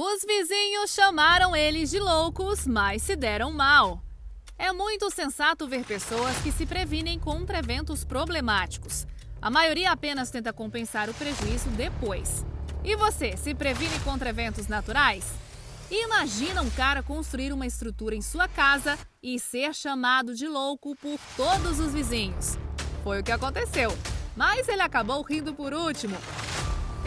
Os vizinhos chamaram eles de loucos, mas se deram mal. É muito sensato ver pessoas que se previnem contra eventos problemáticos. A maioria apenas tenta compensar o prejuízo depois. E você, se previne contra eventos naturais? Imagina um cara construir uma estrutura em sua casa e ser chamado de louco por todos os vizinhos. Foi o que aconteceu, mas ele acabou rindo por último.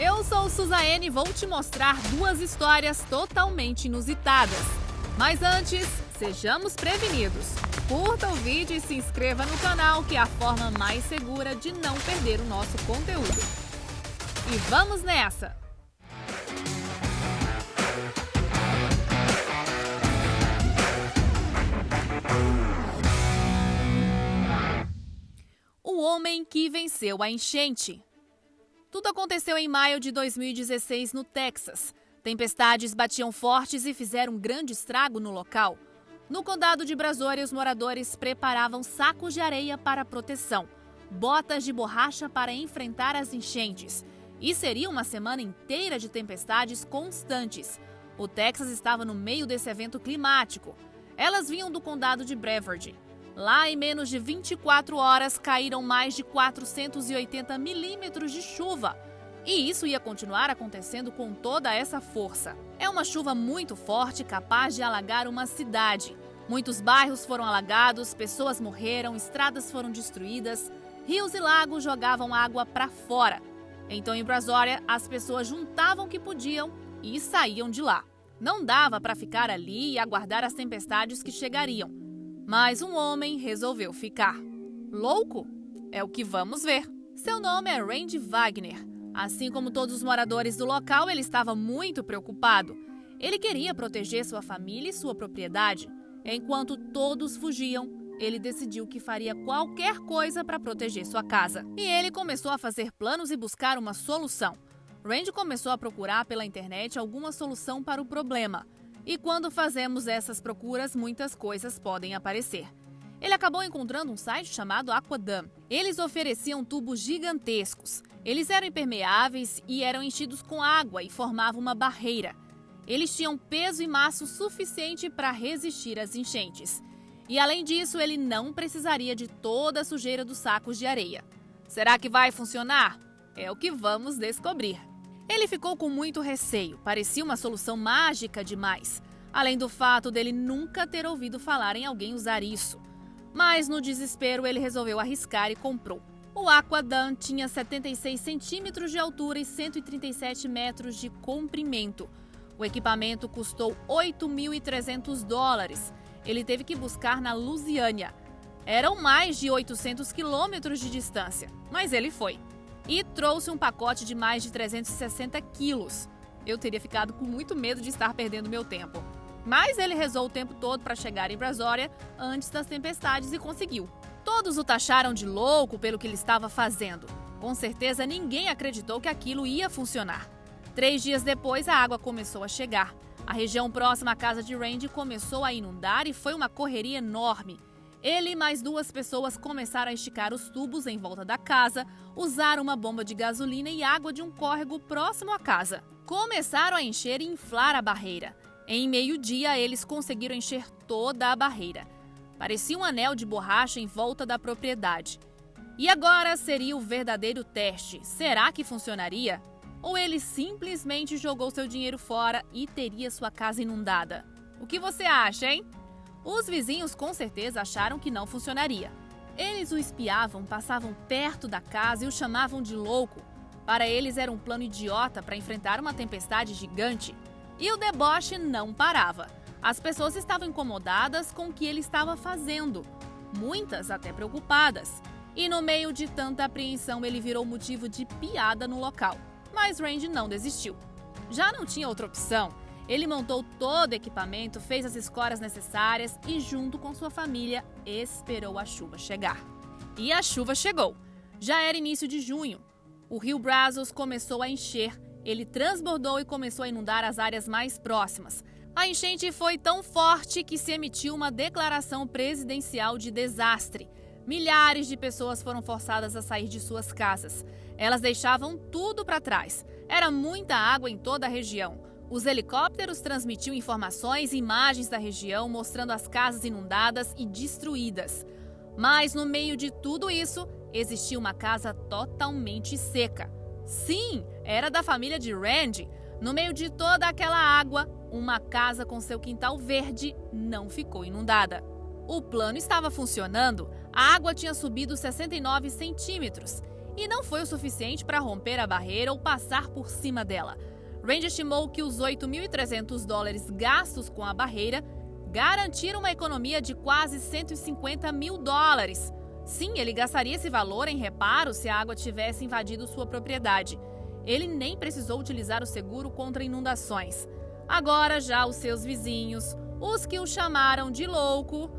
Eu sou Suzane e vou te mostrar duas histórias totalmente inusitadas. Mas antes, sejamos prevenidos. Curta o vídeo e se inscreva no canal, que é a forma mais segura de não perder o nosso conteúdo. E vamos nessa! O homem que venceu a enchente. Tudo aconteceu em maio de 2016 no Texas. Tempestades batiam fortes e fizeram um grande estrago no local. No condado de Brazoria, os moradores preparavam sacos de areia para proteção, botas de borracha para enfrentar as enchentes. E seria uma semana inteira de tempestades constantes. O Texas estava no meio desse evento climático. Elas vinham do condado de Brevard. Lá, em menos de 24 horas, caíram mais de 480 milímetros de chuva. E isso ia continuar acontecendo com toda essa força. É uma chuva muito forte, capaz de alagar uma cidade. Muitos bairros foram alagados, pessoas morreram, estradas foram destruídas, rios e lagos jogavam água para fora. Então, em Brazoria, as pessoas juntavam o que podiam e saíam de lá. Não dava para ficar ali e aguardar as tempestades que chegariam. Mas um homem resolveu ficar. Louco? É o que vamos ver. Seu nome é Randy Wagner. Assim como todos os moradores do local, ele estava muito preocupado. Ele queria proteger sua família e sua propriedade. Enquanto todos fugiam, ele decidiu que faria qualquer coisa para proteger sua casa. E ele começou a fazer planos e buscar uma solução. Randy começou a procurar pela internet alguma solução para o problema. E quando fazemos essas procuras, muitas coisas podem aparecer. Ele acabou encontrando um site chamado Aquadam. Eles ofereciam tubos gigantescos. Eles eram impermeáveis e eram enchidos com água e formavam uma barreira. Eles tinham peso e massa suficiente para resistir às enchentes. E além disso, ele não precisaria de toda a sujeira dos sacos de areia. Será que vai funcionar? É o que vamos descobrir. Ele ficou com muito receio, parecia uma solução mágica demais, além do fato dele nunca ter ouvido falar em alguém usar isso. Mas no desespero ele resolveu arriscar e comprou. O Aquadam tinha 76 centímetros de altura e 137 metros de comprimento. O equipamento custou $8.300. Ele teve que buscar na Louisiana. Eram mais de 800 quilômetros de distância, mas ele foi. E trouxe um pacote de mais de 360 quilos. Eu teria ficado com muito medo de estar perdendo meu tempo. Mas ele rezou o tempo todo para chegar em Brazoria antes das tempestades e conseguiu. Todos o taxaram de louco pelo que ele estava fazendo. Com certeza ninguém acreditou que aquilo ia funcionar. 3 dias depois, a água começou a chegar. A região próxima à casa de Randy começou a inundar e foi uma correria enorme. Ele e mais 2 pessoas começaram a esticar os tubos em volta da casa, usaram uma bomba de gasolina e água de um córrego próximo à casa. Começaram a encher e inflar a barreira. Em meio-dia, eles conseguiram encher toda a barreira. Parecia um anel de borracha em volta da propriedade. E agora seria o verdadeiro teste. Será que funcionaria? Ou ele simplesmente jogou seu dinheiro fora e teria sua casa inundada? O que você acha, hein? Os vizinhos com certeza acharam que não funcionaria. Eles o espiavam, passavam perto da casa e o chamavam de louco. Para eles era um plano idiota para enfrentar uma tempestade gigante. E o deboche não parava. As pessoas estavam incomodadas com o que ele estava fazendo, muitas até preocupadas. E no meio de tanta apreensão, ele virou motivo de piada no local. Mas Randy não desistiu. Já não tinha outra opção. Ele montou todo o equipamento, fez as escoras necessárias e, junto com sua família, esperou a chuva chegar. E a chuva chegou. Já era início de junho. O rio Brazos começou a encher. Ele transbordou e começou a inundar as áreas mais próximas. A enchente foi tão forte que se emitiu uma declaração presidencial de desastre. Milhares de pessoas foram forçadas a sair de suas casas. Elas deixavam tudo para trás. Era muita água em toda a região. Os helicópteros transmitiam informações e imagens da região mostrando as casas inundadas e destruídas. Mas no meio de tudo isso, existia uma casa totalmente seca. Sim, era da família de Randy. No meio de toda aquela água, uma casa com seu quintal verde não ficou inundada. O plano estava funcionando, a água tinha subido 69 centímetros e não foi o suficiente para romper a barreira ou passar por cima dela. Randy estimou que os $8.300 gastos com a barreira garantiram uma economia de quase $150 mil. Sim, ele gastaria esse valor em reparos se a água tivesse invadido sua propriedade. Ele nem precisou utilizar o seguro contra inundações. Agora já os seus vizinhos, os que o chamaram de louco,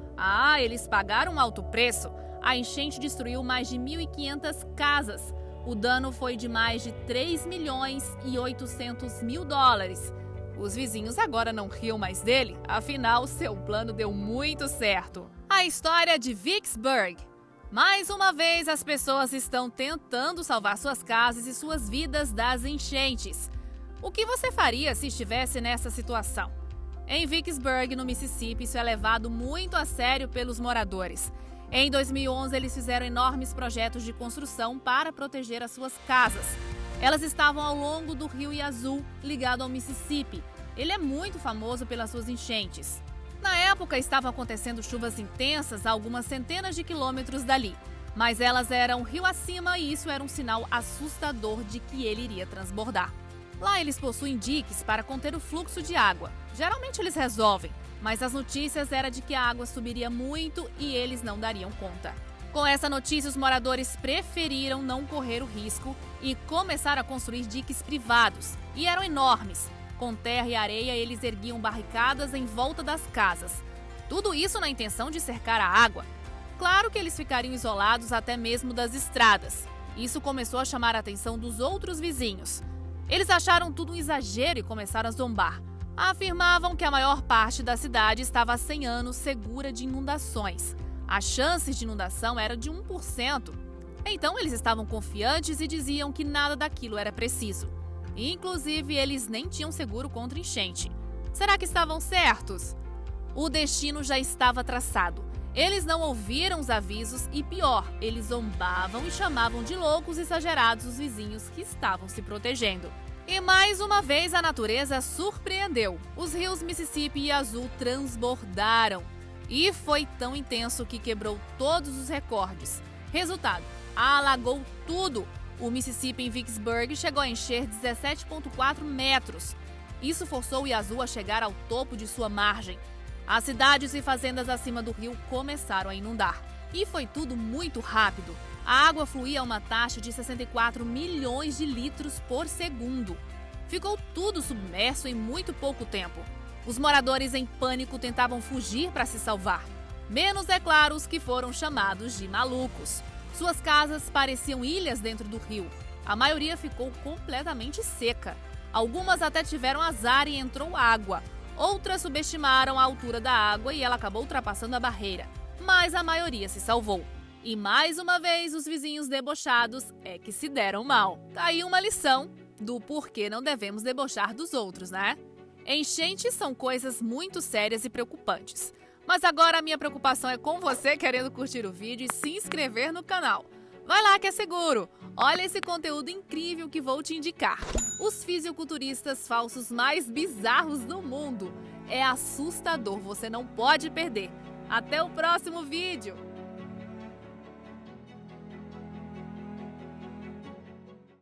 eles pagaram um alto preço. A enchente destruiu mais de 1.500 casas. O dano foi de mais de $3.8 milhões. Os vizinhos agora não riam mais dele, afinal, seu plano deu muito certo. A história de Vicksburg. Mais uma vez, as pessoas estão tentando salvar suas casas e suas vidas das enchentes. O que você faria se estivesse nessa situação? Em Vicksburg, no Mississippi, isso é levado muito a sério pelos moradores. Em 2011, eles fizeram enormes projetos de construção para proteger as suas casas. Elas estavam ao longo do rio Yazoo, ligado ao Mississippi. Ele é muito famoso pelas suas enchentes. Na época, estavam acontecendo chuvas intensas a algumas centenas de quilômetros dali. Mas elas eram rio acima e isso era um sinal assustador de que ele iria transbordar. Lá eles possuem diques para conter o fluxo de água. Geralmente eles resolvem, mas as notícias eram de que a água subiria muito e eles não dariam conta. Com essa notícia, os moradores preferiram não correr o risco e começaram a construir diques privados. E eram enormes. Com terra e areia, eles erguiam barricadas em volta das casas. Tudo isso na intenção de cercar a água. Claro que eles ficariam isolados até mesmo das estradas. Isso começou a chamar a atenção dos outros vizinhos. Eles acharam tudo um exagero e começaram a zombar. Afirmavam que a maior parte da cidade estava há 100 anos segura de inundações. As chances de inundação eram de 1%. Então eles estavam confiantes e diziam que nada daquilo era preciso. Inclusive, eles nem tinham seguro contra enchente. Será que estavam certos? O destino já estava traçado. Eles não ouviram os avisos e, pior, eles zombavam e chamavam de loucos exagerados os vizinhos que estavam se protegendo. E mais uma vez a natureza surpreendeu. Os rios Mississippi e Yazoo transbordaram. E foi tão intenso que quebrou todos os recordes. Resultado, alagou tudo. O Mississippi em Vicksburg chegou a encher 17,4 metros. Isso forçou o Yazoo a chegar ao topo de sua margem. As cidades e fazendas acima do rio começaram a inundar. E foi tudo muito rápido. A água fluía a uma taxa de 64 milhões de litros por segundo. Ficou tudo submerso em muito pouco tempo. Os moradores em pânico tentavam fugir para se salvar. Menos, é claro, os que foram chamados de malucos. Suas casas pareciam ilhas dentro do rio. A maioria ficou completamente seca. Algumas até tiveram azar e entrou água. Outras subestimaram a altura da água e ela acabou ultrapassando a barreira. Mas a maioria se salvou. E mais uma vez, os vizinhos debochados é que se deram mal. Tá aí uma lição do porquê não devemos debochar dos outros, né? Enchentes são coisas muito sérias e preocupantes. Mas agora a minha preocupação é com você querendo curtir o vídeo e se inscrever no canal. Vai lá que é seguro! Olha esse conteúdo incrível que vou te indicar. Os fisiculturistas falsos mais bizarros do mundo. É assustador, você não pode perder. Até o próximo vídeo!